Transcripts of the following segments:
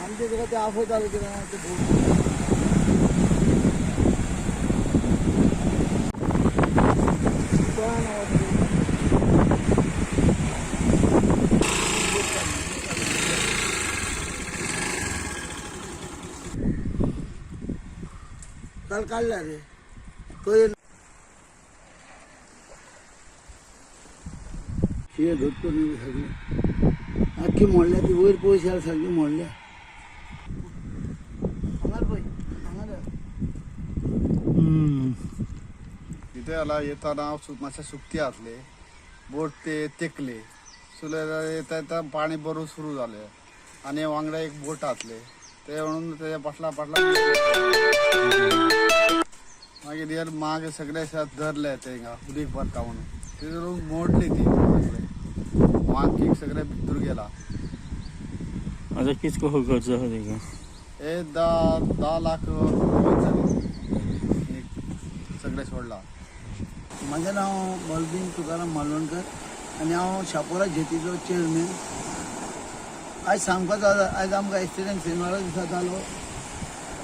आमच्या जगात ते आफत आलं की नाही ते बोट काल काढला रे तो शिवाय धोतो नाही सगळी अख्खी मोडल्या ती वयर पोशाला सगळी मोडल्या इथे आला येताना मासे सुकती असले बोट ते तेकले सुलेला येता येता पाणी बरोबर सुरू झाले आणि वांगडा एक बोट आतले ते म्हणून त्याच्या पाटला मागे दियर मागे सगळे शेत धरले ते उदीक भरता म्हणून ते मोडले ती सगळे वांग सगळे भितर गेला आता कितको हो खर्च होते का हे 10 लाख सगळे सोडला. माझे नाव बलबीन तुकाराम मालवणकर आणि हांव शापोरा जेटीचो चेअरमॅन. आज सामको आज आमकां एक्सिडेंट शेनवारा दिसा जालो.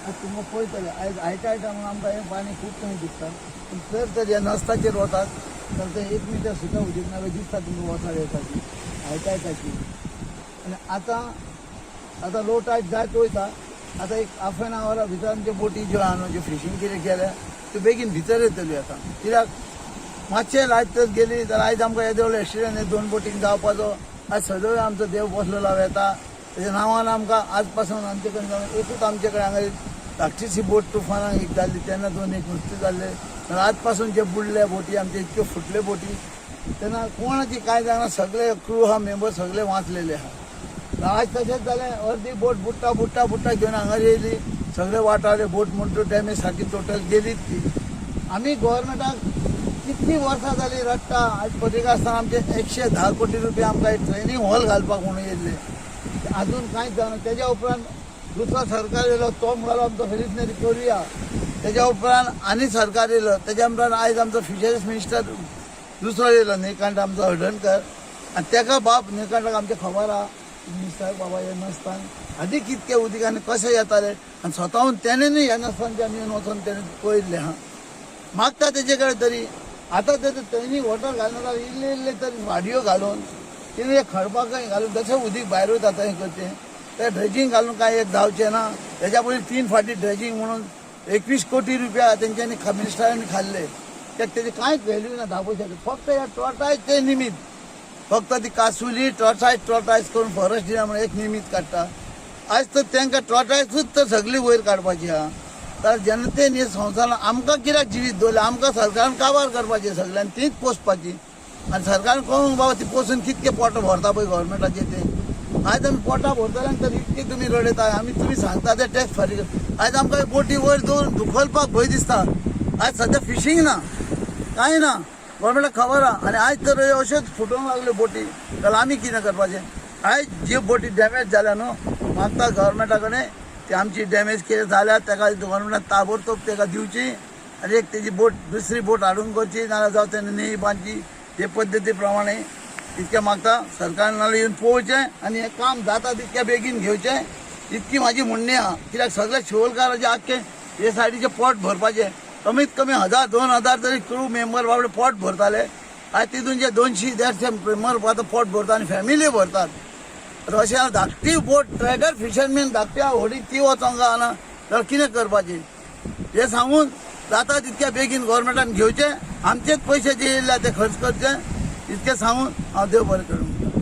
आज तुमकां पळयतले आयज आयच्या म्हणून आमकां हें पाणी खूब कमी दिसता पूण जर तर ह्या नस्ताचेर वतात तर ते 1 मिटर सुद्दां उदीक ना दिसता तुमकां वचार येता ती आयच्या आनी आतां लो टायड जायत वयता. आतां एक हाफ एन आवरा भितर आमचे बोटी ज्यो आहा न्हू ज्यो फिशींग कितें केल्या त्यो बेगीन भितर येतल्यो आतां कित्याक मातशें लायतच गेली जाल्यार आयज आमकां येदे व्हडले एक्सिडेंट हे 2 बोटींक जावपाचो. आज सदळ आमचो देव बसलेलो येता तेज्या नांवान आमकां आज पासून आमचे कडेन जावन एकूच आमचे कडेन हांगा धाकटीशी बोट तुफानाक एक जाल्ली तेन्ना 2 एक नुस्तें जाल्ले. आज पासून जे बुडले बोटी आमचे इतक्यो फुटले बोटी तेन्ना कोणाची कांय जायना सगळे क्रू आहा मेंबर सगळे वाचलेले आहा. आज तशेंच जालें अर्दी बोट बुडटा घेवन हांगा येयली सगळे वाटावले बोट म्हणटा डॅमेज सारकी टोटल गेलीच ती. आमी गोवोरमेंटाक कितली वर्सां जालीं रडटा. आज पत्रिका आसतना आमचे 110 कोटी रुपया आमकां ट्रेनिंग हॉल घालपाक म्हणून येयल्ले अजून कांयच जावना. तेज्या उपरांत दुसरो सरकार येयलो तो म्हणलो आमचो रिकवरी करुया. तेज्या उपरांत आनी सरकार येयलो तेज्या उपरांत आयज आमचो फिशरीज मिनिस्टर दुसरो येयलो निळकांत आमचो हळदणकर आनी तेका बाब निळकांताक आमचे खबर आहा मिनिस्टर बाबा हे नसतान आदी कितके उदीक आनी कशें येताले आनी स्वताहून तेणेनूय ह्या नसतानच्यान येवन वचून तेणें पळयल्लें आहा. मागता तेजे कडेन तरी आतां तेणी वॉटर घालना इल्ले तरी वाडयो घालून तिणें एक खडपाकय घालून तशें उदीक भायर वयता थंय करचें तें ड्रेजींग घालून कांय एक जावचें ना. तेज्या पयलीं 3 फावटी ड्रेजींग म्हणून 21 कोटी रुपया तेंच्यांनी मिनिस्टरांनी खाल्ले. कित्याक तेजी कांयच व्हॅल्यू ना 10 पयशांची. फक्त ह्या टॉर्टायजचे निमित्त फक्त ती कासुली टॉर्टायज करून फॉरेस्ट दिना म्हणून एक निमित्त काडटा. आज तर तांकां टॉर्टायजूच तर सगळी वयर काडपाची आहा. तर जनतेन हे संवसारान आमकां कित्याक जिवीत दवरलें आमकां सरकारान काबार करपाचें सगळ्यांनी तीच पोसपाची आनी सरकारान कळूंक बाबा ती पोसून कितके पोटां भरता पळय गव्हर्मेंटाचे ते. आयज आमी पोटां भरतल्यांक तर इतके तुमी रडयता आमी तुमी सांगता ते टॅक्स फारीक. आयज आमकां बोटी वयर दवरून धुकलपाक भंय दिसता. आयज सद्या फिशींग ना कांय ना गव्हर्मेंटाक खबर आहा आनी आयज तर अश्योच फुटोवंक लागल्यो बोटी जाल्यार आमी कितें करपाचें. आयज ज्यो बोटी डॅमेज जाल्या न्हू मागता गव्हर्मेंटा कडेन ती आमची डॅमेज केली जाल्यार ताका गव्हर्मेंटान ताबडतोब ताका दिवची आनी एक तेजी बोट दुसरी बोट हाडून करची नाल्यार जावं तेणें नेई बांदची ते पद्दती प्रमाणे इतकें मागता सरकारान नाल्यार येवन पळोवचें आनी हें काम जाता तितकें बेगीन घेवचें इतकी म्हाजी म्हणणी आहा. कित्याक सगळे शिवोलकाराचे आख्खे हे सायडीचे पोट भरपाचें कमीत कमी 1000-2000 तरी क्रू मेंबर बाबडे पोट भरताले. आयज तितून जे 200-150 मेंबर आतां पोट भरता आनी फॅमिली भरतात. अशें धाकटी बोट ट्रेडर फिशरमॅन धाकट्या व्हडीक ती वचोंक जायना जाल्यार कितें करपाचें हें सांगून जाता तितक्या बेगीन गव्हर्मेंटान घेवचें. आमचेच पयशे जे येयले ते खर्च करचे इतकें सांगून हांव देव बरें करूं.